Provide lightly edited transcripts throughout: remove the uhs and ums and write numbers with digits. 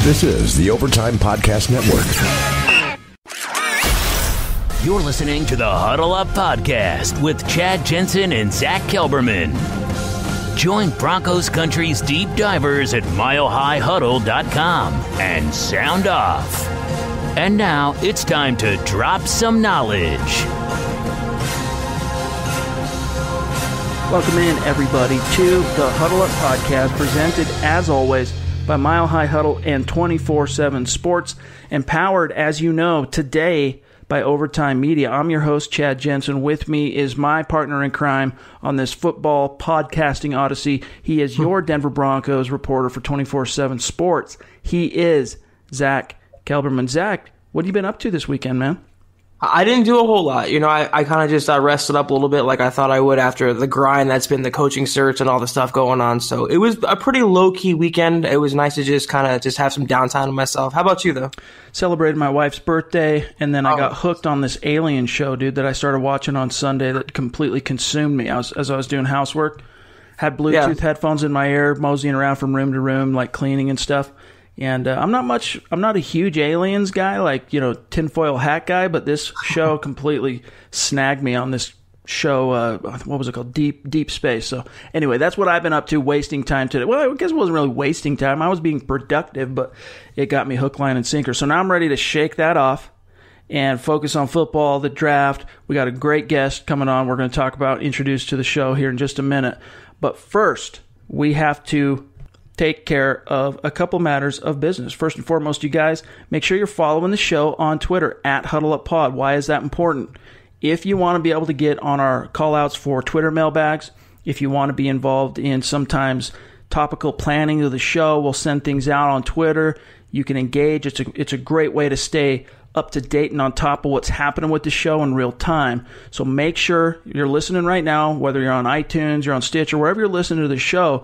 This is the Overtime Podcast Network. You're listening to the Huddle Up Podcast with Chad Jensen and Zack Kelberman. Join Broncos Country's deep divers at milehighhuddle.com and sound off. And now it's time to drop some knowledge. Welcome in, everybody, to the Huddle Up Podcast, presented, as always, by Mile High Huddle and 24/7 Sports, and powered, as you know, today by Overtime Media. I'm your host, Chad Jensen. With me is my partner in crime on this football podcasting odyssey. He is your Denver Broncos reporter for 24/7 Sports. He is Zack Kelberman. Zack, what have you been up to this weekend, man? I didn't do a whole lot. I kind of just rested up a little bit like I thought I would after the grind that's been the coaching search and all the stuff going on. So it was a pretty low-key weekend. It was nice to just have some downtime to myself. How about you, though? Celebrated my wife's birthday, and then I got hooked on this alien show, dude, that I started watching on Sunday that completely consumed me. As I was doing housework, had Bluetooth headphones in my ear, moseying around from room to room, like cleaning and stuff. And I'm not a huge aliens guy, like, tinfoil hat guy, but this show completely snagged me on this show. What was it called? Deep Space. So anyway, that's what I've been up to, wasting time today. Well, I guess it wasn't really wasting time. I was being productive, but it got me hook, line, and sinker. So now I'm ready to shake that off and focus on football, the draft. We got a great guest coming on. We're going to talk about, introduced to the show here in just a minute. But first, we have to take care of a couple matters of business. First and foremost, you guys, make sure you're following the show on Twitter, at HuddleUpPod. Why is that important? If you want to be able to get on our call-outs for Twitter mailbags, if you want to be involved in sometimes topical planning of the show, we'll send things out on Twitter. You can engage. It's a great way to stay up to date and on top of what's happening with the show in real time. So make sure you're listening right now, whether you're on iTunes, you're on Stitcher, wherever you're listening to the show.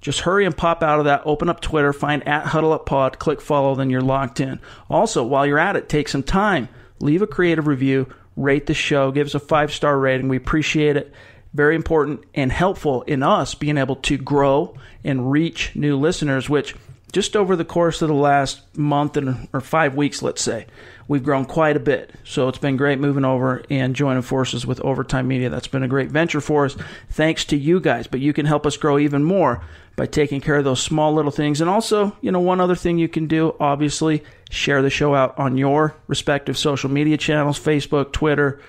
Just hurry and pop out of that, open up Twitter, find at HuddleUpPod, click follow, then you're locked in. Also, while you're at it, take some time. Leave a creative review, rate the show, give us a 5-star rating. We appreciate it. Very important and helpful in us being able to grow and reach new listeners, which just over the course of the last month or 5 weeks, let's say, we've grown quite a bit. So it's been great moving over and joining forces with Overtime Media. That's been a great venture for us. Thanks to you guys. But you can help us grow even more by taking care of those small little things. And also, one other thing you can do, obviously, share the show out on your respective social media channels, Facebook, Twitter,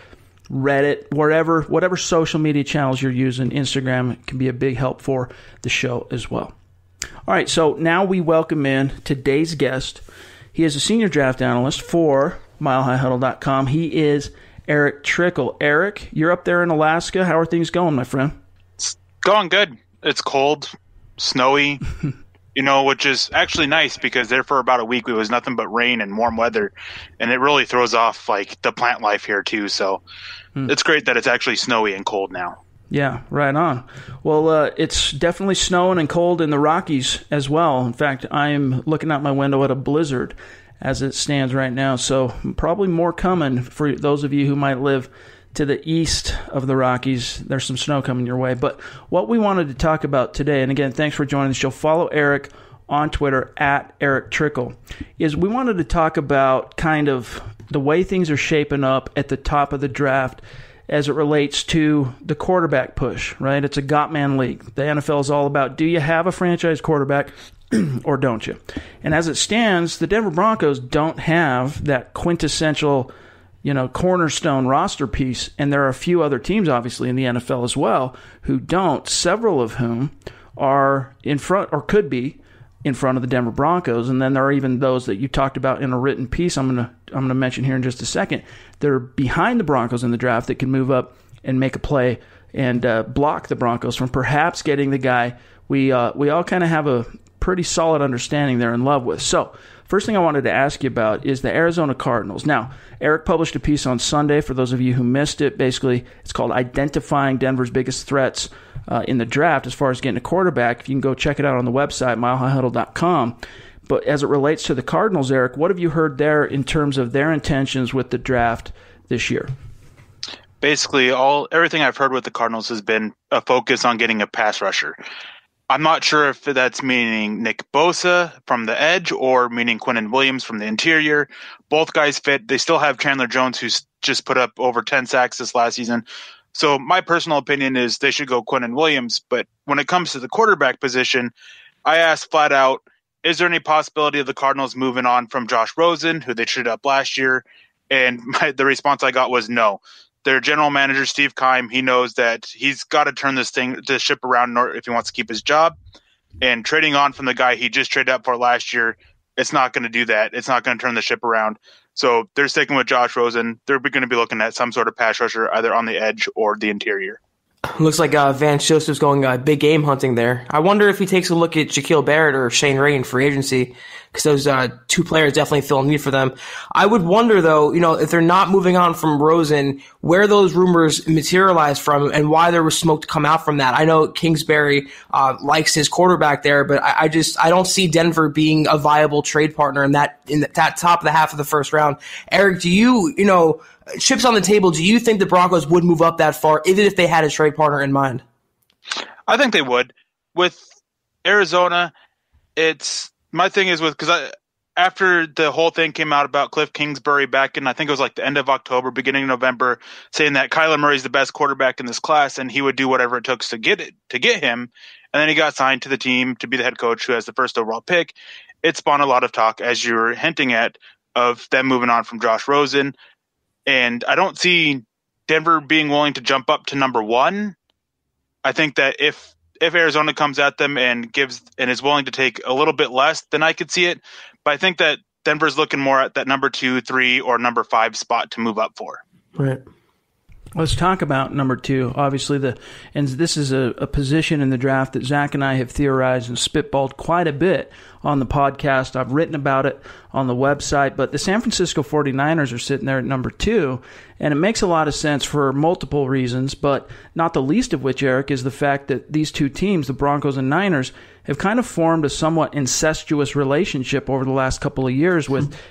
Reddit, whatever social media channels you're using. Instagram can be a big help for the show as well. All right, so now we welcome in today's guest. He is a senior draft analyst for milehighhuddle.com. He is Erick Trickel. Erick, you're up there in Alaska. How are things going, my friend? It's going good. It's cold, snowy, which is actually nice because there for about a week it was nothing but rain and warm weather, and it really throws off the plant life here too. So it's great that it's actually snowy and cold now. Yeah, right on. Well, it's definitely snowing and cold in the Rockies as well. In fact, I'm looking out my window at a blizzard as it stands right now. So probably more coming for those of you who might live to the east of the Rockies. There's some snow coming your way. But what we wanted to talk about today, and again, thanks for joining the show. Follow Erick on Twitter at Erick Trickel, is we wanted to talk about kind of the way things are shaping up at the top of the draft as it relates to the quarterback push, right? It's a got-man league. The NFL is all about, do you have a franchise quarterback or don't you? And as it stands, the Denver Broncos don't have that quintessential, cornerstone roster piece, and there are a few other teams, obviously, in the NFL as well, who don't, several of whom are in front, or could be in front of the Denver Broncos. And then there are even those that you talked about in a written piece I'm going to mention here in just a second. They're behind the Broncos in the draft that can move up and make a play and block the Broncos from perhaps getting the guy we all kind of have a pretty solid understanding they're in love with. So first thing I wanted to ask you about is the Arizona Cardinals. Now, Erick published a piece on Sunday. For those of you who missed it, basically it's called Identifying Denver's Biggest Threats in the Draft as far as getting a quarterback. If you can go check it out on the website, milehighhuddle.com. But as it relates to the Cardinals, Erick, what have you heard there in terms of their intentions with the draft this year? Basically, everything I've heard with the Cardinals has been a focus on getting a pass rusher. I'm not sure if that's meaning Nick Bosa from the edge or meaning Quinnen Williams from the interior. Both guys fit. They still have Chandler Jones, who's just put up over 10 sacks this last season. So my personal opinion is they should go Quinnen Williams. But when it comes to the quarterback position, I asked flat out, is there any possibility of the Cardinals moving on from Josh Rosen, who they traded up last year? And the response I got was no. Their general manager, Steve Keim, he knows that he's got to turn this ship around if he wants to keep his job. And trading on from the guy he just traded up for last year, it's not going to do that. It's not going to turn the ship around. So they're sticking with Josh Rosen. They're going to be looking at some sort of pass rusher either on the edge or the interior. Looks like Vance Joseph's going big game hunting there. I wonder if he takes a look at Shaquille Barrett or Shane Ray in free agency, because those two players definitely fill a need for them. I would wonder, though, if they're not moving on from Rosen, where those rumors materialize from and why there was smoke to come out from that. I know Kingsbury likes his quarterback there, but I don't see Denver being a viable trade partner in that top of the half of the first round. Eric, do you chips on the table, do you think the Broncos would move up that far, even if they had a trade partner in mind? I think they would. With Arizona, my thing is because after the whole thing came out about Cliff Kingsbury back in, I think it was like the end of October, beginning of November, saying that Kyler Murray's the best quarterback in this class and he would do whatever it took to get him. And then he got signed to the team to be the head coach who has the first overall pick. It spawned a lot of talk, as you were hinting at, of them moving on from Josh Rosen. And I don't see Denver being willing to jump up to number one. I think that if Arizona comes at them and is willing to take a little bit less, then I could see it. But I think that Denver's looking more at that number 2, 3, or number 5 spot to move up for. Right. Let's talk about number 2. Obviously, and this is a position in the draft that Zach and I have theorized and spitballed quite a bit on the podcast. I've written about it on the website, but the San Francisco 49ers are sitting there at number 2, and it makes a lot of sense for multiple reasons, but not the least of which, Eric, is the fact that these two teams, the Broncos and Niners, have kind of formed a somewhat incestuous relationship over the last couple of years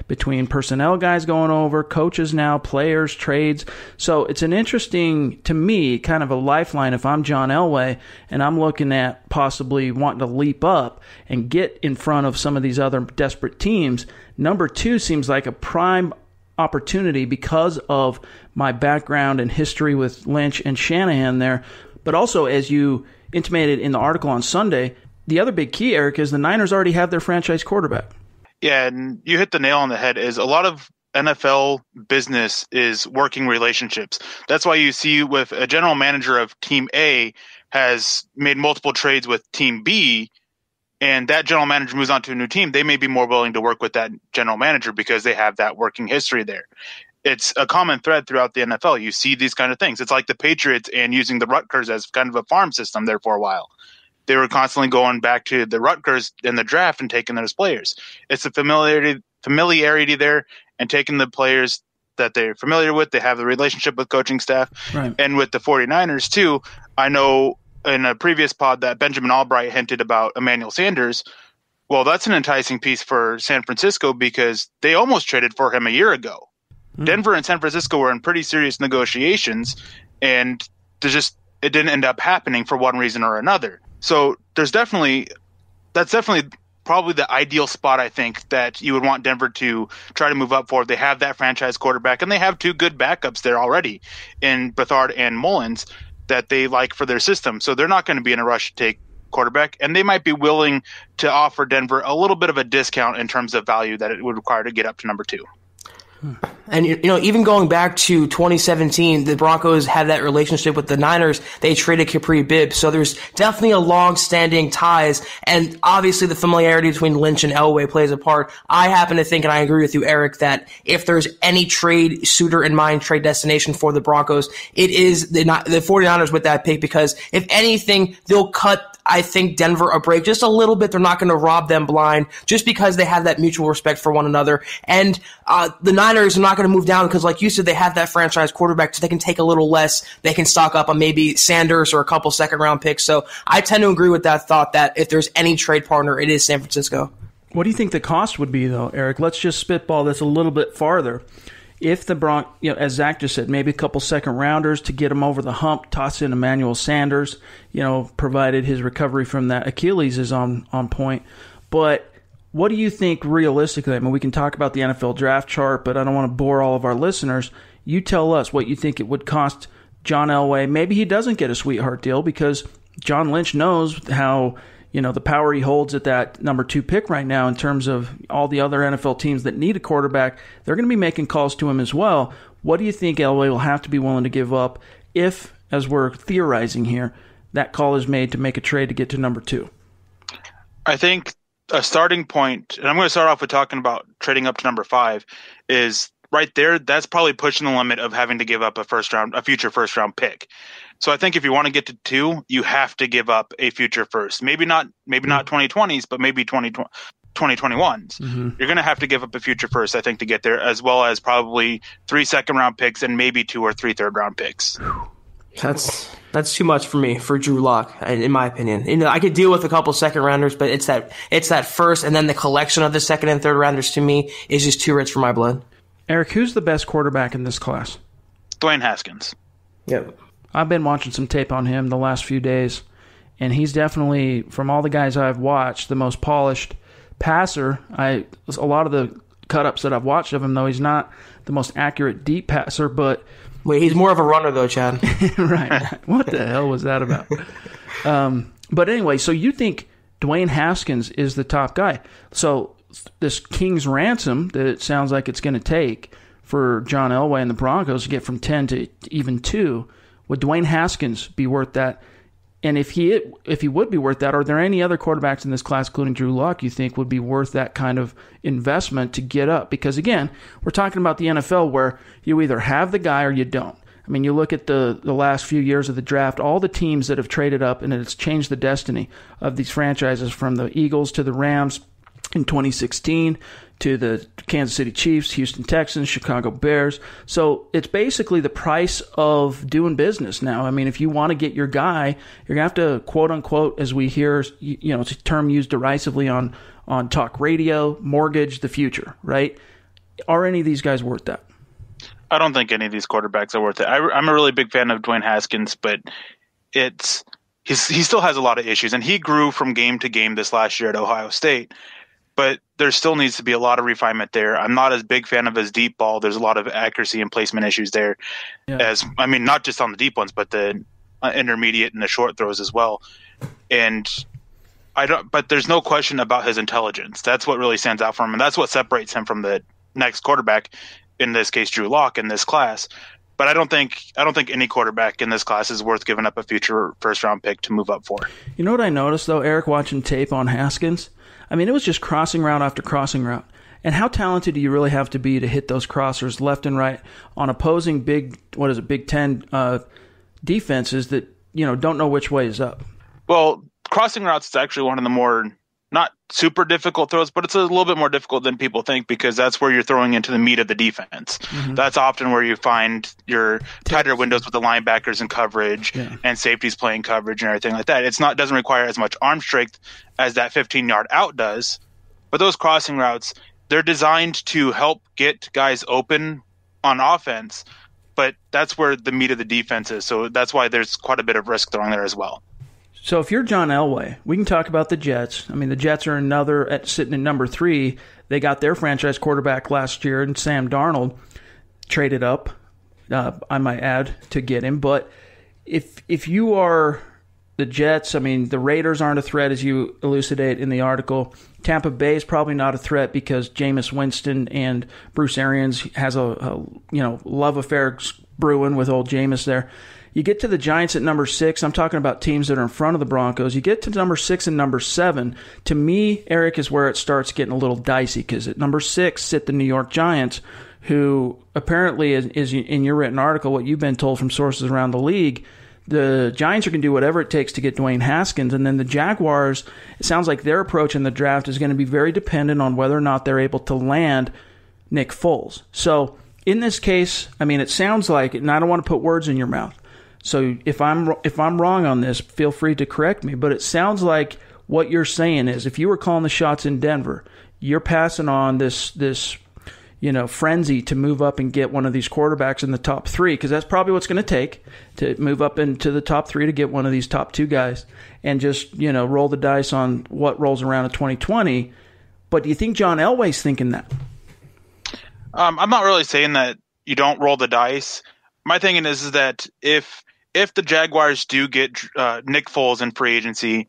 between personnel guys going over, coaches now, players, trades. So it's an interesting, to me, kind of a lifeline if I'm John Elway and I'm looking at possibly wanting to leap up and get in front of some of these other desperate teams. Number 2 seems like a prime opportunity because of my background and history with Lynch and Shanahan there. But also, as you intimated in the article on Sunday, the other big key, Eric, is the Niners already have their franchise quarterback. Yeah, and you hit the nail on the head. Is a lot of NFL business is working relationships. That's why you see with a general manager of Team A has made multiple trades with Team B, and that general manager moves on to a new team, they may be more willing to work with that general manager because they have that working history there. It's a common thread throughout the NFL. You see these kind of things. It's like the Patriots and using the Rutgers as kind of a farm system there for a while. They were constantly going back to the Rutgers in the draft and taking those players. It's the familiarity there and taking the players that they're familiar with. They have the relationship with coaching staff. Right. And with the 49ers too, I know in a previous pod that Benjamin Albright hinted about Emmanuel Sanders. Well, that's an enticing piece for San Francisco because they almost traded for him a year ago. Denver and San Francisco were in pretty serious negotiations, and it didn't end up happening for one reason or another. So that's definitely probably the ideal spot, I think, that you would want Denver to try to move up for. They have that franchise quarterback, and they have 2 good backups there already in Bethard and Mullins that they like for their system. So they're not going to be in a rush to take quarterback, and they might be willing to offer Denver a little bit of a discount in terms of value that it would require to get up to number 2. And, even going back to 2017, the Broncos had that relationship with the Niners. They traded Capri Bibb. So there's definitely a long-standing ties. And obviously the familiarity between Lynch and Elway plays a part. I happen to think, and I agree with you, Eric, that if there's any trade suitor in mind, trade destination for the Broncos, it is the 49ers with that pick, because if anything, they'll cut, I think, Denver a break just a little bit. They're not going to rob them blind just because they have that mutual respect for one another. And the Niners are not going to move down because, like you said, they have that franchise quarterback, so they can take a little less. They can stock up on maybe Sanders or a couple second-round picks. So I tend to agree with that thought that if there's any trade partner, it is San Francisco. What do you think the cost would be, though, Eric? Let's just spitball this a little bit farther. if the as Zach just said, maybe a couple second rounders to get him over the hump, toss in Emmanuel Sanders, provided his recovery from that Achilles is on point. But what do you think realistically? I mean, we can talk about the NFL draft chart, but I don't want to bore all of our listeners. You tell us what you think it would cost John Elway. Maybe he doesn't get a sweetheart deal because John Lynch knows how, the power he holds at that number 2 pick right now in terms of all the other NFL teams that need a quarterback. They're going to be making calls to him as well. What do you think Elway will have to be willing to give up if, as we're theorizing here, that call is made to make a trade to get to number 2? I think a starting point, and I'm going to start off with talking about trading up to number 5, is right there. That's probably pushing the limit of having to give up a future first round pick. So I think if you want to get to 2, you have to give up a future first. Maybe not 2020s, but maybe 2021s. Mm-hmm. You're going to have to give up a future first, I think, to get there, as well as probably 3 second-round picks and maybe 2 or 3 third-round picks. That's too much for me, for Drew Lock, in my opinion. I could deal with a couple second-rounders, but it's that first and then the collection of the second and third-rounders to me is just too rich for my blood. Eric, who's the best quarterback in this class? Dwayne Haskins. Yep. I've been watching some tape on him the last few days, and he's definitely, from all the guys I've watched, the most polished passer. A lot of the cut-ups that I've watched of him, though, he's not the most accurate deep passer, but... Wait, he's more of a runner, though, Chad. Right. What the hell was that about? But anyway, so you think Dwayne Haskins is the top guy. So this King's ransom that it sounds like it's going to take for John Elway and the Broncos to get from 10 to even 2, would Dwayne Haskins be worth that? And if he would be worth that, are there any other quarterbacks in this class, including Drew Lock, you think would be worth that kind of investment to get up? Because, again, we're talking about the NFL where you either have the guy or you don't. I mean, you look at the last few years of the draft, all the teams that have traded up, and it's changed the destiny of these franchises from the Eagles to the Rams in 2016 to the Kansas City Chiefs, Houston Texans, Chicago Bears. So it's basically the price of doing business now. I mean, if you want to get your guy, you're going to have to, quote unquote, as we hear, it's a term used derisively on talk radio, mortgage the future, right? Are any of these guys worth that? I don't think any of these quarterbacks are worth it. I'm a really big fan of Dwayne Haskins, but he still has a lot of issues, and he grew from game to game this last year at Ohio State. But there still needs to be a lot of refinement there. I'm not as big fan of his deep ball. There's a lot of accuracy and placement issues there. Yeah. Not just on the deep ones, but the intermediate and the short throws as well. And but there's no question about his intelligence. That's what really stands out for him, and that's what separates him from the next quarterback, in this case Drew Lock, in this class. But I don't think any quarterback in this class is worth giving up a future first round pick to move up for. You know what I noticed though, Eric, watching tape on Haskins? I mean, it was just crossing route after crossing route. And how talented do you really have to be to hit those crossers left and right on opposing Big Ten defenses that, don't know which way is up? Well, crossing routes is actually one of the more, not super difficult throws, but it's a little bit more difficult than people think because that's where you're throwing into the meat of the defense. Mm-hmm. That's often where you find your tighter windows with the linebackers in coverage and safeties playing coverage and everything like that. Doesn't require as much arm strength as that 15-yard out does, but those crossing routes, they're designed to help get guys open on offense, but that's where the meat of the defense is. So that's why there's quite a bit of risk throwing there as well. So if you're John Elway, we can talk about the Jets. I mean, the Jets are sitting at number 3. They got their franchise quarterback last year, and Sam Darnold traded up, I might add, to get him. But if you are the Jets, I mean, the Raiders aren't a threat, as you elucidate in the article. Tampa Bay is probably not a threat because Jameis Winston and Bruce Arians has a love affair brewing with old Jameis there. You get to the Giants at number 6. I'm talking about teams that are in front of the Broncos. You get to number 6 and number 7. To me, Eric, is where it starts getting a little dicey because at number 6 sit the New York Giants, who apparently is in your written article, what you've been told from sources around the league, the Giants are going to do whatever it takes to get Dwayne Haskins. And then the Jaguars, it sounds like their approach in the draft is going to be very dependent on whether or not they're able to land Nick Foles. So in this case, I mean, it sounds like, and I don't want to put words in your mouth, so if I'm wrong on this, feel free to correct me. But it sounds like what you're saying is if you were calling the shots in Denver, you're passing on this frenzy to move up and get one of these quarterbacks in the top 3, because that's probably what's going to take to move up into the top 3 to get one of these top 2 guys, and just, roll the dice on what rolls around in 2020. But do you think John Elway's thinking that? I'm not really saying that you don't roll the dice. My thinking is that if the Jaguars do get Nick Foles in free agency,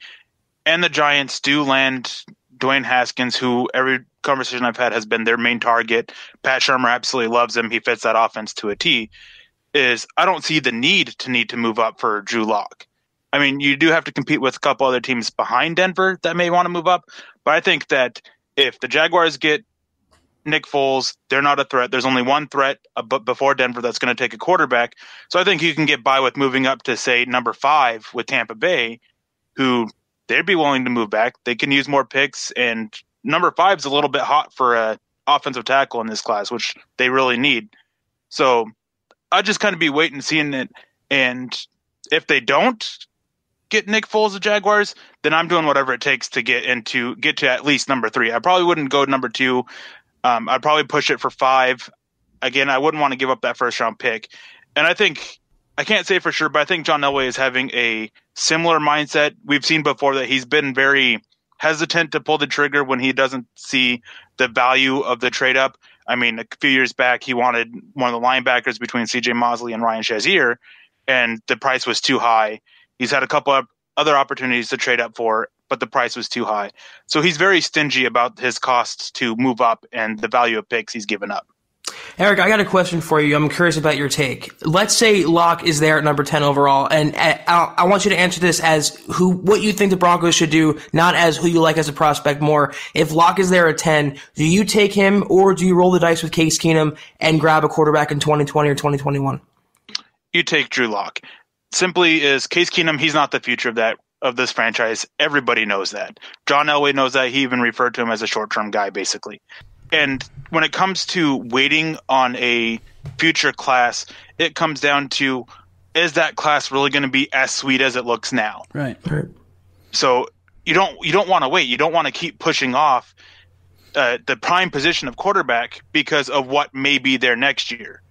and the Giants do land Dwayne Haskins, who every conversation I've had has been their main target. Pat Shurmur absolutely loves him. He fits that offense to a T. I don't see the need to move up for Drew Lock. I mean, you do have to compete with a couple other teams behind Denver that may want to move up. But I think that if the Jaguars get Nick Foles, they're not a threat. There's only one threat before Denver that's going to take a quarterback. So I think you can get by with moving up to, say, number 5 with Tampa Bay, who they'd be willing to move back. They can use more picks, and number 5 is a little bit hot for an offensive tackle in this class, which they really need. So I'll just kind of be waiting and seeing it. And if they don't get Nick Foles, the Jaguars, then I'm doing whatever it takes to get to at least number 3. I probably wouldn't go number 2. I'd probably push it for 5. Again, I wouldn't want to give up that first round pick. And I think, I can't say for sure, but I think John Elway is having a similar mindset. We've seen before that he's been very hesitant to pull the trigger when he doesn't see the value of the trade up. I mean, a few years back, he wanted one of the linebackers between CJ Mosley and Ryan Shazier, and the price was too high. He's had a couple of other opportunities to trade up for, but the price was too high. So he's very stingy about his costs to move up and the value of picks he's given up. Eric, I got a question for you. I'm curious about your take. Let's say Locke is there at number 10 overall, and I want you to answer this as what you think the Broncos should do, not as who you like as a prospect more. If Locke is there at 10, do you take him, or do you roll the dice with Case Keenum and grab a quarterback in 2020 or 2021? You take Drew Lock. Simply is Case Keenum, he's not the future of this franchise. Everybody knows that. John Elway knows that. He even referred to him as a short-term guy, basically. And when it comes to waiting on a future class, it comes down to, is that class really going to be as sweet as it looks now? Right. So you don't want to wait. You don't want to keep pushing off the prime position of quarterback because of what may be there next year.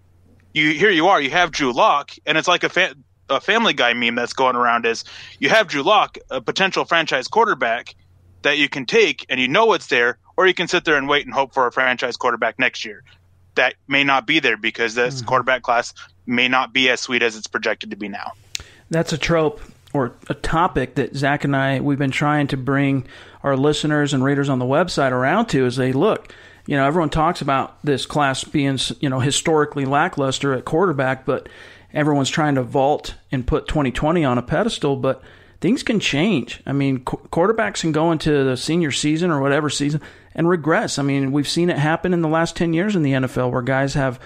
Here you are. You have Drew Lock, and it's like a Family Guy meme that's going around is you have Drew Lock, a potential franchise quarterback that you can take, and you know it's there, or you can sit there and wait and hope for a franchise quarterback next year. That may not be there because this quarterback class may not be as sweet as it's projected to be now. That's a trope or a topic that Zach and we've been trying to bring our listeners and readers on the website around to, is they look, everyone talks about this class being, historically lackluster at quarterback, but everyone's trying to vault and put 2020 on a pedestal, but things can change. I mean, quarterbacks can go into the senior season or whatever season and regress. I mean, we've seen it happen in the last 10 years in the NFL where guys have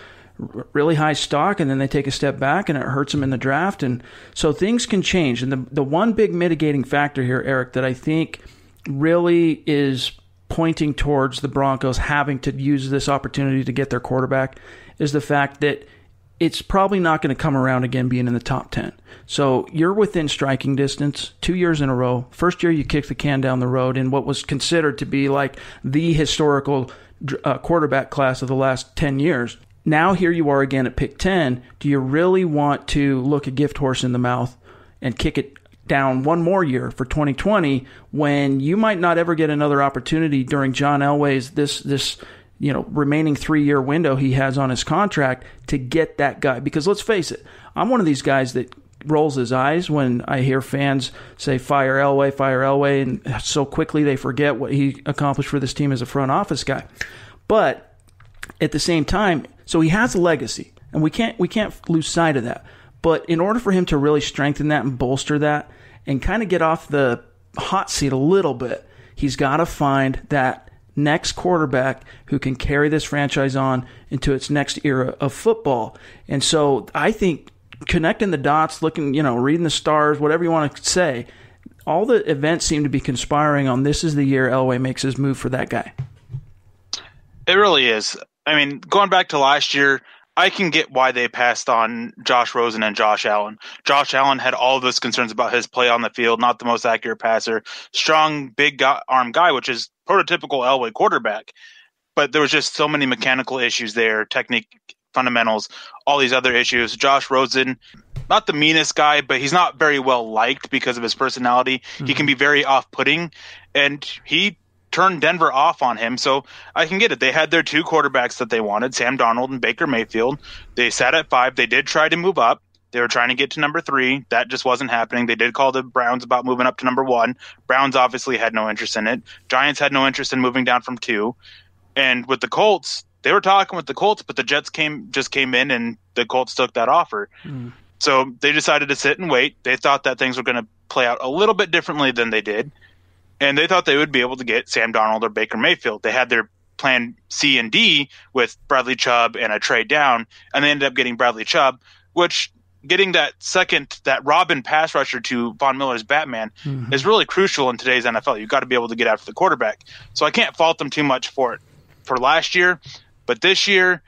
really high stock and then they take a step back and it hurts them in the draft. And so things can change. And the one big mitigating factor here, Eric, that I think really is pointing towards the Broncos having to use this opportunity to get their quarterback is the fact that it's probably not going to come around again being in the top 10. So you're within striking distance 2 years in a row. First year you kicked the can down the road in what was considered to be like the historical quarterback class of the last 10 years. Now here you are again at pick 10. Do you really want to look a gift horse in the mouth and kick it down one more year for 2020 when you might not ever get another opportunity during John Elway's this remaining 3-year window he has on his contract to get that guy? Because let's face it, I'm one of these guys that rolls his eyes when I hear fans say, fire Elway, and so quickly they forget what he accomplished for this team as a front office guy. But at the same time, so he has a legacy, and we can't lose sight of that. But in order for him to really strengthen that and bolster that and kind of get off the hot seat a little bit, he's got to find that next quarterback who can carry this franchise on into its next era of football. And so I think connecting the dots, looking, reading the stars, whatever you want to say, all the events seem to be conspiring on this is the year Elway makes his move for that guy. It really is. I mean, going back to last year, I can get why they passed on Josh Rosen and Josh Allen. Josh Allen had all of those concerns about his play on the field, not the most accurate passer, strong, big arm guy, which is prototypical Elway quarterback. but there was just so many mechanical issues there, technique, fundamentals, all these other issues. Josh Rosen, not the meanest guy, but he's not very well liked because of his personality. Mm-hmm. He can be very off-putting, and he turned Denver off on him. So I can get it. They had their two quarterbacks that they wanted, Sam Darnold and Baker Mayfield. They sat at 5. They did try to move up. They were trying to get to number 3. That just wasn't happening. They did call the Browns about moving up to number 1. Browns obviously had no interest in it. Giants had no interest in moving down from 2. And with the Colts, they were talking with the Colts, but the Jets came in, and the Colts took that offer. Mm. So they decided to sit and wait. They thought that things were going to play out a little bit differently than they did. And they thought they would be able to get Sam Darnold or Baker Mayfield. They had their plan C and D with Bradley Chubb and a trade down, and they ended up getting Bradley Chubb, which getting that Robin pass rusher to Von Miller's Batman is really crucial in today's NFL. You've got to be able to get after the quarterback. So I can't fault them too much for it for last year. But this year,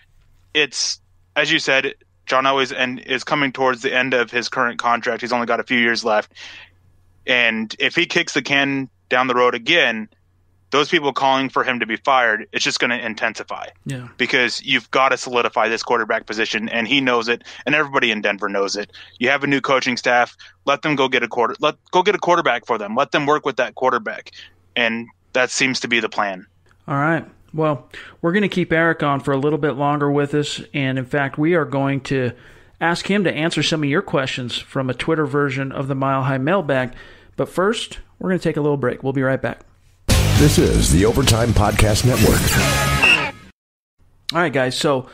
it's, as you said, John Elway is coming towards the end of his current contract. He's only got a few years left. And if he kicks the can down the road again, those people calling for him to be fired, it's just going to intensify. Yeah. Because you've got to solidify this quarterback position, and he knows it, and everybody in Denver knows it. You have a new coaching staff. Let them go get a quarterback for them. Let them work with that quarterback. And that seems to be the plan. All right. Well, we're going to keep Erick on for a little bit longer with us, and in fact, we are going to ask him to answer some of your questions from a Twitter version of the Mile High Mailbag. But first, we're going to take a little break. We'll be right back. This is the Overtime Podcast Network. All right, guys, so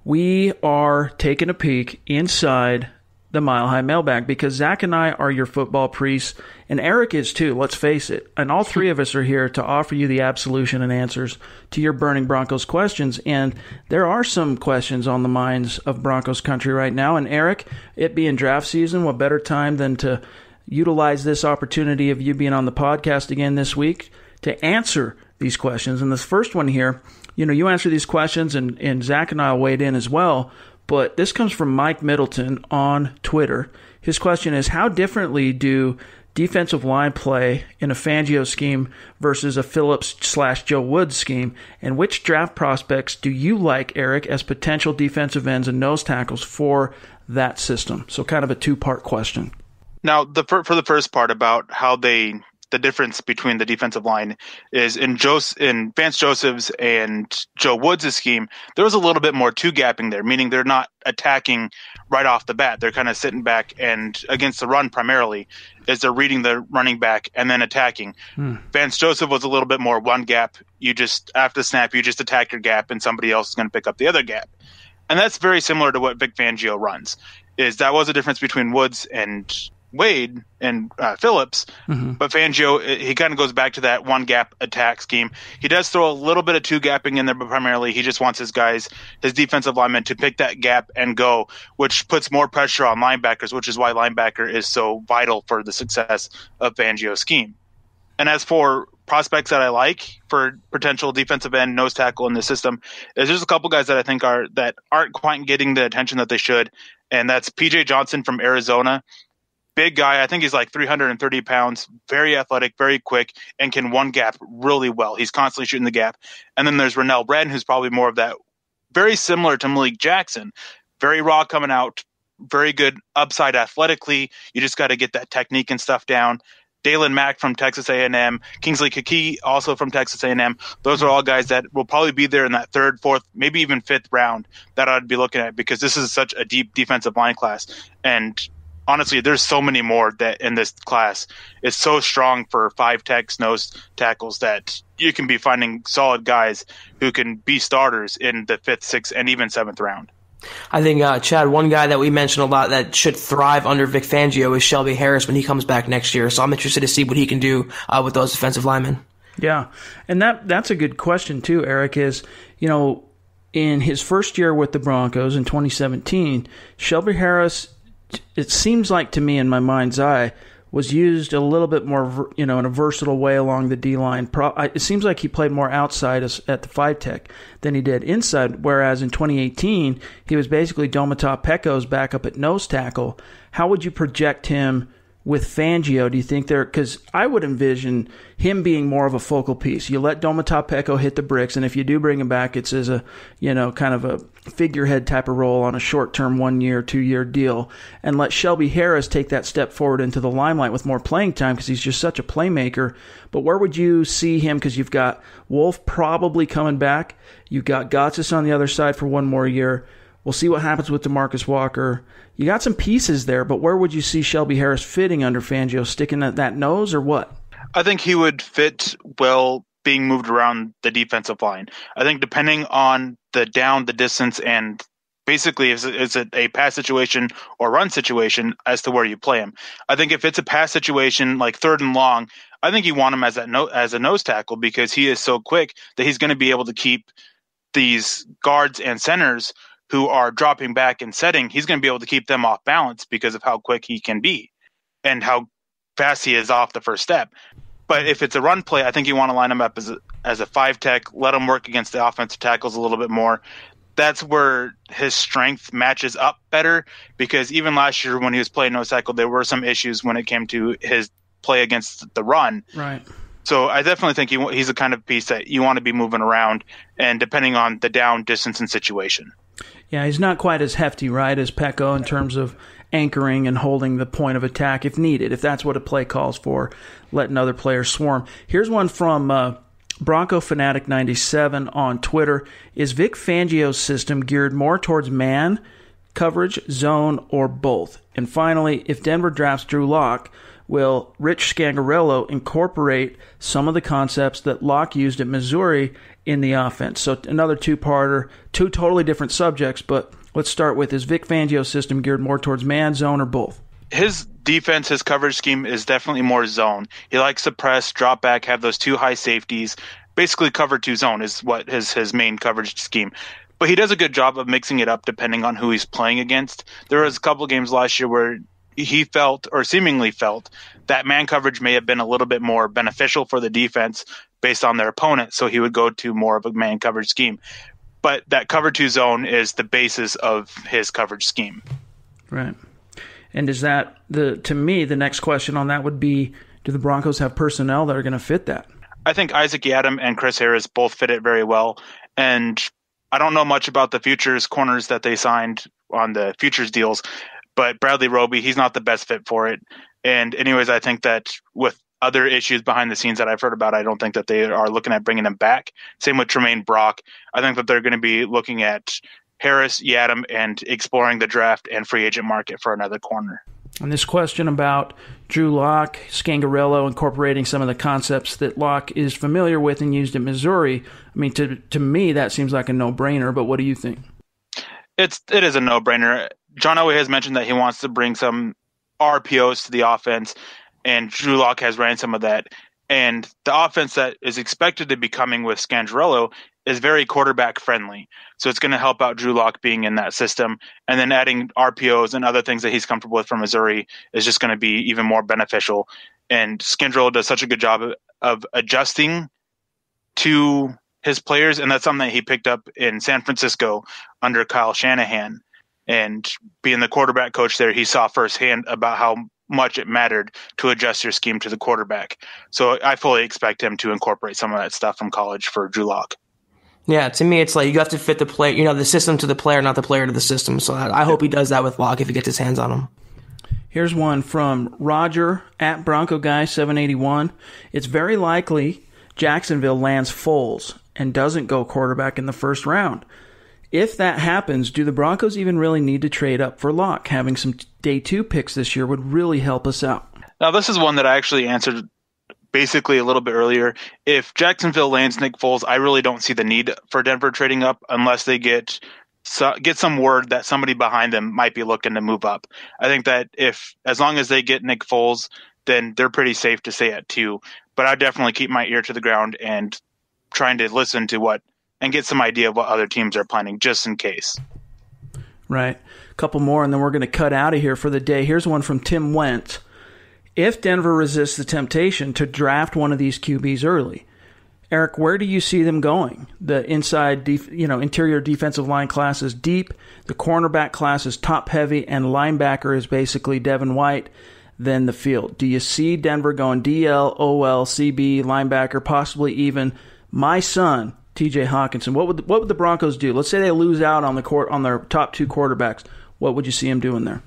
we are taking a peek inside the Mile High Mailbag because Zach and I are your football priests, and Erick is too, let's face it. And all three of us are here to offer you the absolution and answers to your burning Broncos questions. And there are some questions on the minds of Broncos country right now. And Erick, it being draft season, what better time than to utilize this opportunity of you being on the podcast again this week to answer these questions. And this first one here, you answer these questions, and Zach and I will weigh in as well. But this comes from Mike Middleton on Twitter. His question is, how differently do defensive line play in a Fangio scheme versus a Phillips/Joe Woods scheme? And which draft prospects do you like, Erick, as potential defensive ends and nose tackles for that system? So kind of a two-part question. Now, for the first part about how the difference between the defensive line is in Vance Joseph's and Joe Woods' scheme, there was a little bit more two-gapping there, meaning they're not attacking right off the bat. They're kind of sitting back and against the run primarily as they're reading the running back and then attacking. Vance Joseph was a little bit more one gap. After the snap, you just attack your gap and somebody else is going to pick up the other gap. And that's very similar to what Vic Fangio runs. That was a difference between Woods and Wade and Phillips, but Fangio, he kind of goes back to that one gap attack scheme. He does throw a little bit of two gapping in there, but primarily he just wants his defensive linemen to pick that gap and go, which puts more pressure on linebackers, which is why linebacker is so vital for the success of Fangio's scheme. And as for prospects that I like for potential defensive end nose tackle in the system, there's a couple guys that I think aren't quite getting the attention that they should, and that's PJ Johnson from Arizona. Big guy. I think he's like 330 pounds, very athletic, very quick, and can one gap really well. He's constantly shooting the gap. And then there's Rennell Wren, who's probably more of that, very similar to Malik Jackson. Very raw coming out, very good upside athletically. You just got to get that technique and stuff down. Dalen Mack from Texas A&M, Kingsley Keke also from Texas A&M. Those are all guys that will probably be there in that third, fourth, maybe even fifth round that I'd be looking at because this is such a deep defensive line class. And honestly, there's so many more that in this class. It's so strong for 5 nose tackles that you can be finding solid guys who can be starters in the 5th, 6th, and even 7th round. I think, Chad, one guy that we mentioned a lot that should thrive under Vic Fangio is Shelby Harris when he comes back next year. So I'm interested to see what he can do with those defensive linemen. Yeah, and that's a good question too, Erick, is, in his first year with the Broncos in 2017, Shelby Harris, it seems like to me in my mind's eye, was used a little bit more, in a versatile way along the D-line. It seems like he played more outside at the 5-tech than he did inside, whereas in 2018, he was basically Domata Pecco's backup at nose tackle. How would you project him with Fangio, do you think because I would envision him being more of a focal piece. You let Domata Peko hit the bricks, and if you do bring him back, it's as a, kind of a figurehead type of role on a short-term 1-year, 2-year deal, and let Shelby Harris take that step forward into the limelight with more playing time because he's just such a playmaker. But where would you see him? Because you've got Wolf probably coming back. You've got Gotsis on the other side for 1 more year. We'll see what happens with DeMarcus Walker. You got some pieces there, but where would you see Shelby Harris fitting under Fangio? Sticking at that nose or what? I think he would fit well being moved around the defensive line. I think depending on the distance, and basically is it a pass situation or run situation as to where you play him. I think if it's a pass situation like 3rd and long, I think you want him as a nose tackle because he is so quick that he's going to be able to keep these guards and centers who are dropping back and setting. He's going to be able to keep them off balance because of how quick he can be and how fast he is off the first step. But if it's a run play, I think you want to line him up as a 5-tech, let him work against the offensive tackles a little bit more. That's where his strength matches up better, because even last year when he was playing nose tackle, there were some issues when it came to his play against the run. Right. So I definitely think he's the kind of piece that you want to be moving around, and depending on the down, distance, and situation. Yeah, he's not quite as hefty, right, as Peko in terms of anchoring and holding the point of attack if needed, if that's what a play calls for, letting other players swarm. Here's one from Bronco Fanatic 97 on Twitter. Is Vic Fangio's system geared more towards man coverage, zone, or both? And finally, if Denver drafts Drew Lock, will Rich Scangarello incorporate some of the concepts that Locke used at Missouri in the offense? So another two-parter, 2 totally different subjects, but let's start with, is Vic Fangio's system geared more towards man, zone, or both? His defense, his coverage scheme is definitely more zone. He likes to press, drop back, have those 2 high safeties. Basically cover 2 zone is what his main coverage scheme. But he does a good job of mixing it up depending on who he's playing against. There was a couple of games last year where he felt, or seemingly felt, that man coverage may have been a little bit more beneficial for the defense based on their opponent, so he would go to more of a man coverage scheme. But that cover 2 zone is the basis of his coverage scheme. Right. And is that, to me, the next question on that would be, do the Broncos have personnel that are going to fit that? I think Isaac Yiadom and Chris Harris both fit it very well. And I don't know much about the futures corners that they signed on the futures deals, but Bradley Roby, he's not the best fit for it. And anyways, I think that with other issues behind the scenes that I've heard about, I don't think that they are looking at bringing him back. Same with Tremaine Brock. I think that they're going to be looking at Harris, Yiadom, and exploring the draft and free agent market for another corner. And this question about Drew Lock, Scangarello incorporating some of the concepts that Lock is familiar with and used at Missouri, I mean, to me, that seems like a no-brainer, but what do you think? It is a no-brainer. John Elway has mentioned that he wants to bring some RPOs to the offense, and Drew Lock has ran some of that. And the offense that is expected to be coming with Scangarello is very quarterback friendly. So it's going to help out Drew Lock being in that system. And then adding RPOs and other things that he's comfortable with from Missouri is just going to be even more beneficial. And Scangarello does such a good job of adjusting to his players. And that's something that he picked up in San Francisco under Kyle Shanahan. And being the quarterback coach there, he saw firsthand about how much it mattered to adjust your scheme to the quarterback. So I fully expect him to incorporate some of that stuff from college for Drew Lock. Yeah, to me, it's like you have to fit the play, the system to the player, not the player to the system. So I hope he does that with Lock if he gets his hands on him. Here's one from Roger at Bronco Guy 781. It's very likely Jacksonville lands Foles and doesn't go quarterback in the first round. If that happens, do the Broncos even really need to trade up for Lock? Having some day 2 picks this year would really help us out. Now, this is one that I actually answered basically a little bit earlier. If Jacksonville lands Nick Foles, I really don't see the need for Denver trading up unless they get some word that somebody behind them might be looking to move up. I think that as long as they get Nick Foles, then they're pretty safe to stay at 2. But I definitely keep my ear to the ground and trying to listen to and get some idea of what other teams are planning just in case. Right. A couple more, and then we're going to cut out of here for the day. Here's one from Tim Went. If Denver resists the temptation to draft one of these QBs early, Eric, where do you see them going? The interior defensive line class is deep. The cornerback class is top heavy, and linebacker is basically Devin White. than the field. Do you see Denver going DL, OL, CB, linebacker, possibly even my son, TJ Hawkinson? What would the Broncos do? Let's say they lose out on their top two quarterbacks. What would you see him doing there?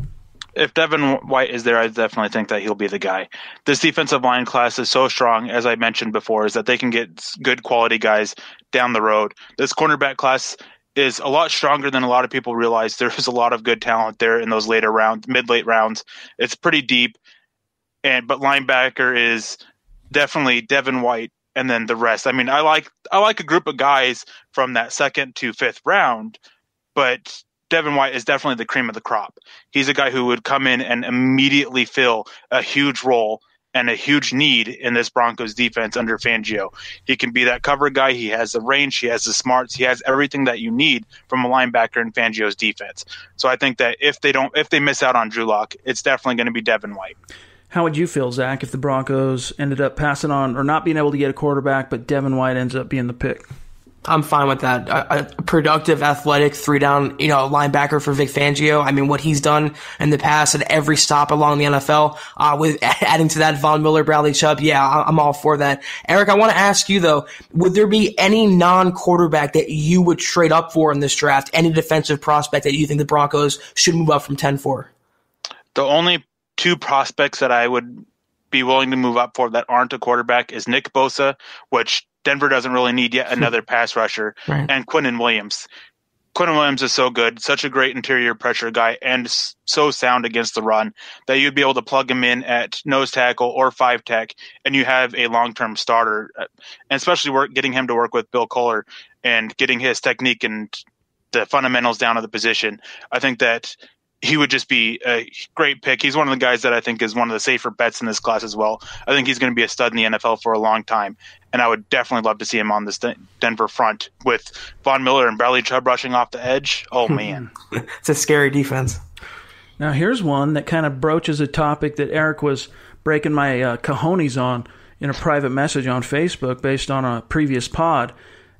If Devin White is there, I definitely think that he'll be the guy. This defensive line class is so strong, as I mentioned before, is that they can get good quality guys down the road. This cornerback class is a lot stronger than a lot of people realize. There's a lot of good talent there in those later rounds, mid-late rounds. It's pretty deep, but linebacker is definitely Devin White, and then the rest. I mean, I like a group of guys from that second to fifth round, but Devin White is definitely the cream of the crop. He's a guy who would come in and immediately fill a huge role and a huge need in this Broncos defense under Fangio. He can be that cover guy. He has the range. He has the smarts. He has everything that you need from a linebacker in Fangio's defense. So I think that if they miss out on Drew Lock, it's definitely going to be Devin White. How would you feel, Zach, if the Broncos ended up passing on or not being able to get a quarterback, but Devin White ends up being the pick? I'm fine with that. A productive, athletic, 3-down, linebacker for Vic Fangio. I mean, what he's done in the past at every stop along the NFL, with adding to that Von Miller, Bradley Chubb. Yeah, I'm all for that. Eric, I want to ask you though, would there be any non-quarterback that you would trade up for in this draft? Any defensive prospect that you think the Broncos should move up from 10 for? The only two prospects that I would be willing to move up for that aren't a quarterback is Nick Bosa, which Denver doesn't really need yet another pass rusher, right, and Quinnen Williams. Quinnen Williams is so good, such a great interior pressure guy, and so sound against the run that you'd be able to plug him in at nose tackle or 5-tech, and you have a long-term starter. And especially getting him to work with Bill Kohler and getting his technique and the fundamentals down to the position. I think that he would just be a great pick. He's one of the guys that I think is one of the safer bets in this class as well. I think he's going to be a stud in the NFL for a long time, and I would definitely love to see him on this Denver front with Von Miller and Bradley Chubb rushing off the edge. Oh, man. It's a scary defense. Now, here's one that kind of broaches a topic that Eric was breaking my cojones on in a private message on Facebook based on a previous pod,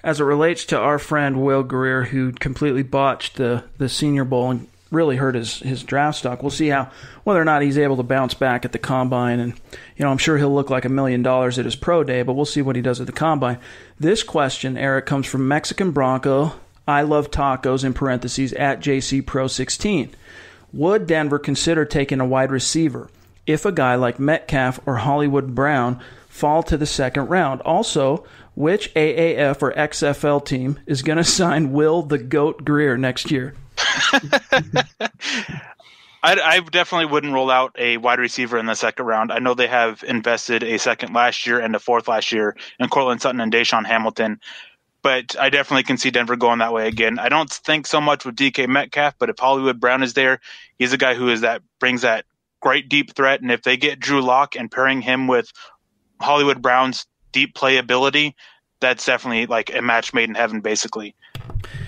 as it relates to our friend Will Grier, who completely botched the Senior Bowl and really hurt his draft stock. We'll see whether or not he's able to bounce back at the combine, and I'm sure he'll look like $1 million at his pro day, but we'll see what he does at the combine. This question, Eric, comes from Mexican Bronco, I love tacos, in parentheses, at JCPro16. Would Denver consider taking a wide receiver if a guy like Metcalf or Hollywood Brown fall to the second round? Also, which AAF or XFL team is going to sign Will the Goat Grier next year? I definitely wouldn't roll out a wide receiver in the second round. I know they have invested a second last year and a fourth last year in Cortland Sutton and Deshaun Hamilton, but I definitely can see Denver going that way again. I don't think so much with DK Metcalf, but if Hollywood Brown is there, he's a guy who brings that great deep threat, and if they get Drew Lock and pairing him with Hollywood Brown's deep playability, that's definitely like a match made in heaven, basically.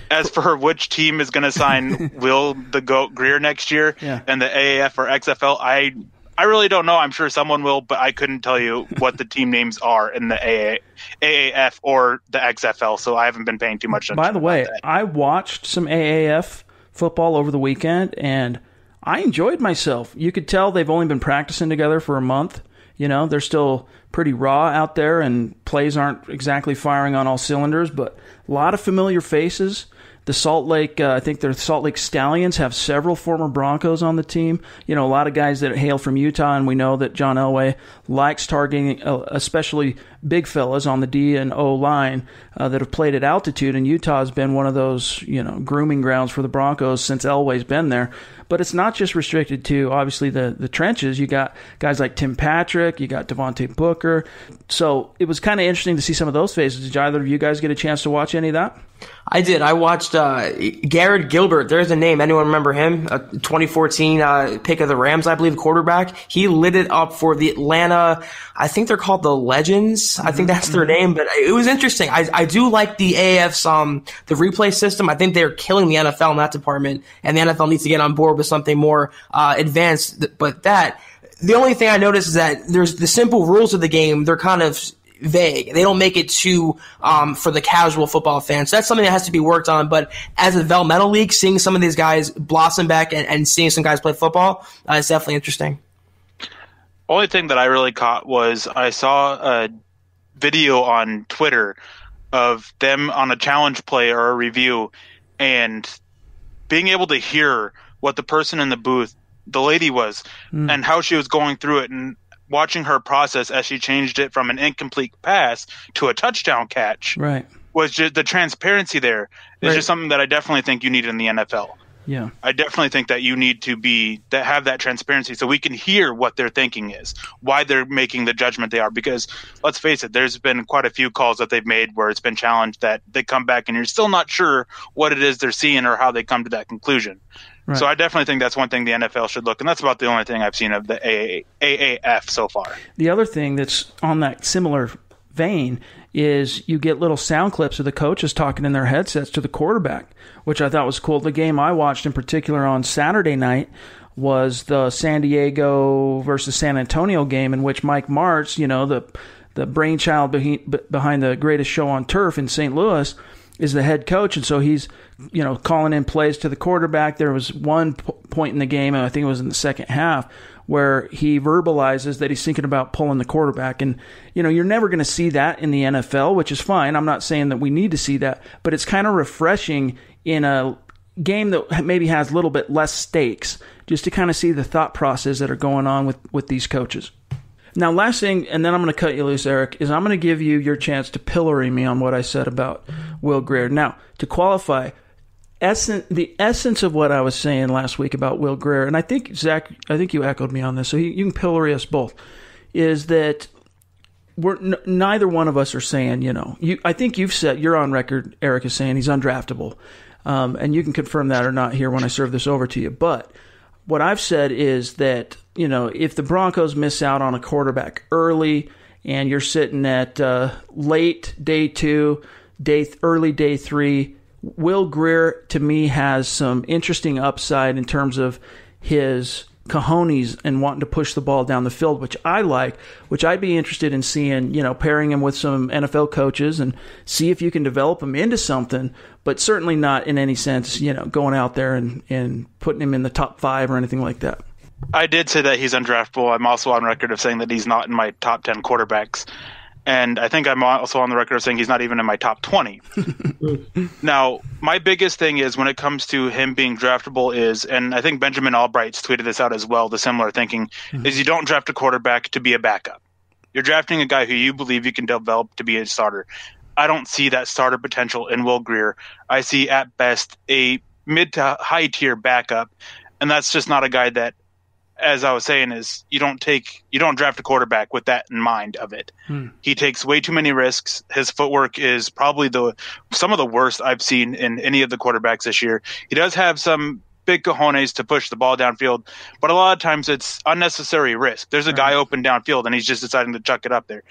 As for which team is going to sign Will the Goat Grier next year and the AAF or XFL, I really don't know. I'm sure someone will, but I couldn't tell you what the team names are in the AAF or the XFL, so I haven't been paying too much attention. By the way, I watched some AAF football over the weekend, and I enjoyed myself. You could tell they've only been practicing together for a month. They're still pretty raw out there, and plays aren't exactly firing on all cylinders, but a lot of familiar faces. The Salt Lake, I think their Salt Lake Stallions have several former Broncos on the team. A lot of guys that hail from Utah, and we know that John Elway likes targeting especially big fellas on the D and O line that have played at altitude, and Utah has been one of those, grooming grounds for the Broncos since Elway's been there. But it's not just restricted to, obviously, the trenches. You got guys like Tim Patrick, you got Devontae Booker. So it was kind of interesting to see some of those faces. Did either of you guys get a chance to watch any of that? I did. I watched Garrett Gilbert. There's a name. Anyone remember him? A 2014 pick of the Rams, I believe, quarterback. He lit it up for the Atlanta, I think they're called the Legends. I think that's their name. But it was interesting. I do like the AAF's the replay system. I think they're killing the NFL in that department, and the NFL needs to get on board with something more advanced. But the only thing I noticed is that there's the simple rules of the game. They're kind of vague. They don't make it too for the casual football fan. So that's something that has to be worked on. But as a developmental league, seeing some of these guys blossom back and seeing some guys play football is definitely interesting. Only thing that I really caught was I saw a video on Twitter of them on a challenge play or a review and being able to hear what the person in the booth, the lady was, and how she was going through it, and watching her process as she changed it from an incomplete pass to a touchdown catch. Right. Was just the transparency there is just something that I definitely think you need in the NFL. Yeah. I definitely think that you need to have that transparency so we can hear what their thinking is, why they're making the judgment they are. Because let's face it, there's been quite a few calls that they've made where it's been challenged that they come back and you're still not sure what it is they're seeing or how they come to that conclusion. Right. So I definitely think that's one thing the NFL should look, and that's about the only thing I've seen of the AAF so far. The other thing that's on that similar vein is you get little sound clips of the coaches talking in their headsets to the quarterback, which I thought was cool. The game I watched in particular on Saturday night was the San Diego versus San Antonio game, in which Mike Martz, the brainchild behind the greatest show on turf in St. Louis, is the head coach, and so he's calling in plays to the quarterback. There was one point in the game, and I think it was in the second half, where he verbalizes that he's thinking about pulling the quarterback. And, you're never going to see that in the NFL, which is fine. I'm not saying that we need to see that, but it's kind of refreshing in a game that maybe has a little bit less stakes, just to kind of see the thought process that are going on with these coaches. Now, last thing, and then I'm going to cut you loose, Eric, is I'm going to give you your chance to pillory me on what I said about Will Grier. Now, to qualify, the essence of what I was saying last week about Will Grier, and I think, Zach, you echoed me on this, so you can pillory us both, is that neither one of us are saying, I think you've said, you're on record, Eric, is saying he's undraftable, and you can confirm that or not here when I serve this over to you. But what I've said is that, if the Broncos miss out on a quarterback early and you're sitting at late day 2, early day 3, Will Grier, to me, has some interesting upside in terms of his cojones and wanting to push the ball down the field, which I like, which I'd be interested in seeing, pairing him with some NFL coaches and see if you can develop him into something, but certainly not in any sense, going out there and putting him in the top 5 or anything like that. I did say that he's undraftable. I'm also on record of saying that he's not in my top 10 quarterbacks. And I think I'm also on the record of saying he's not even in my top 20. Now, my biggest thing is when it comes to him being draftable is, and I think Benjamin Albright's tweeted this out as well, the similar thinking, is you don't draft a quarterback to be a backup. You're drafting a guy who you believe you can develop to be a starter. I don't see that starter potential in Will Grier. I see at best a mid to high tier backup, and that's just not a guy that, as I was saying, is you don't draft a quarterback with that in mind of it. He takes way too many risks. His footwork is probably some of the worst I've seen in any of the quarterbacks this year. He does have some big cojones to push the ball downfield, but a lot of times it's unnecessary risk. There's a guy open downfield and he's just deciding to chuck it up there.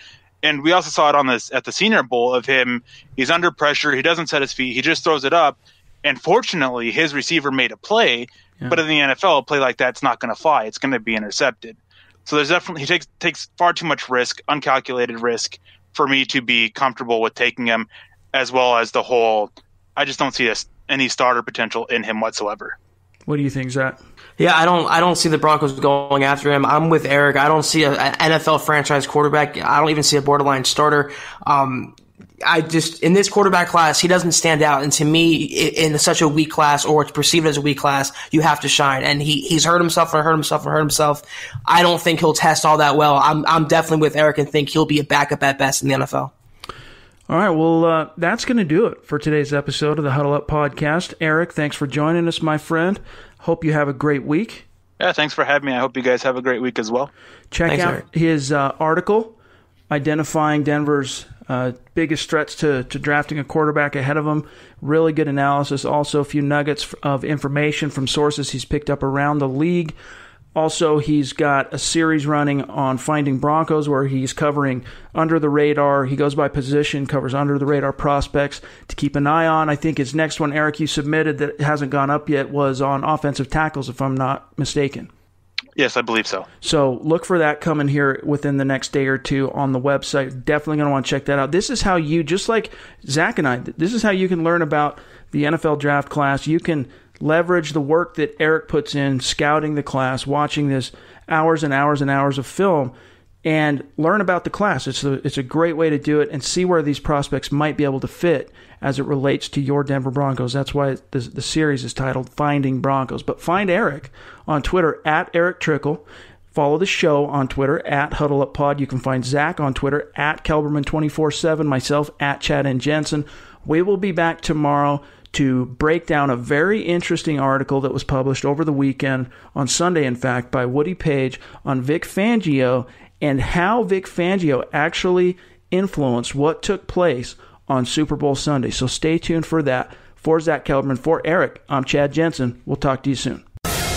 And we also saw it at the Senior Bowl of him. He's under pressure. He doesn't set his feet. He just throws it up. And fortunately, his receiver made a play. Yeah. But in the NFL, a play like that's not going to fly. It's going to be intercepted. So there's definitely he takes far too much risk, uncalculated risk, for me to be comfortable with taking him, as well as the whole. I just don't see any starter potential in him whatsoever. What do you think, Zach? Yeah, I don't see the Broncos going after him. I'm with Eric. I don't see an NFL franchise quarterback. I don't even see a borderline starter. In this quarterback class, he doesn't stand out. And to me, in such a weak class, or it's perceived as a weak class, you have to shine. And he's hurt himself. I don't think he'll test all that well. I'm definitely with Eric and think he'll be a backup at best in the NFL. All right, well, that's going to do it for today's episode of the Huddle Up Podcast. Eric, thanks for joining us, my friend. Hope you have a great week. Yeah, thanks for having me. I hope you guys have a great week as well. Check out his article identifying Denver's biggest threats to drafting a quarterback ahead of him. Really good analysis. Also, a few nuggets of information from sources he's picked up around the league. Also, he's got a series running on Finding Broncos where he's covering under the radar. He goes by position, covers under the radar prospects to keep an eye on. I think his next one, Eric, you submitted that hasn't gone up yet, was on offensive tackles, if I'm not mistaken. Yes, I believe so. So look for that coming here within the next day or two on the website. Definitely going to want to check that out. This is how you, just like Zach and I, this is how you can learn about the NFL draft class. You can leverage the work that Eric puts in, scouting the class, watching this hours and hours and hours of film and learn about the class. It's a great way to do it and see where these prospects might be able to fit as it relates to your Denver Broncos. That's why the series is titled Finding Broncos. But find Erick on Twitter at Erick Trickel. Follow the show on Twitter at HuddleUpPod. You can find Zach on Twitter at Kelberman247, myself at Chad and Jensen. We will be back tomorrow to break down a very interesting article that was published over the weekend, on Sunday in fact, by Woody Page on Vic Fangio and how Vic Fangio actually influenced what took place on Super Bowl Sunday. So stay tuned for that. For Zach Kelberman, for Erick, I'm Chad Jensen. We'll talk to you soon.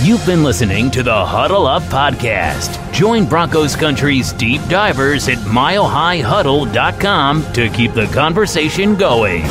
You've been listening to the Huddle Up Podcast. Join Broncos Country's deep divers at milehighhuddle.com to keep the conversation going.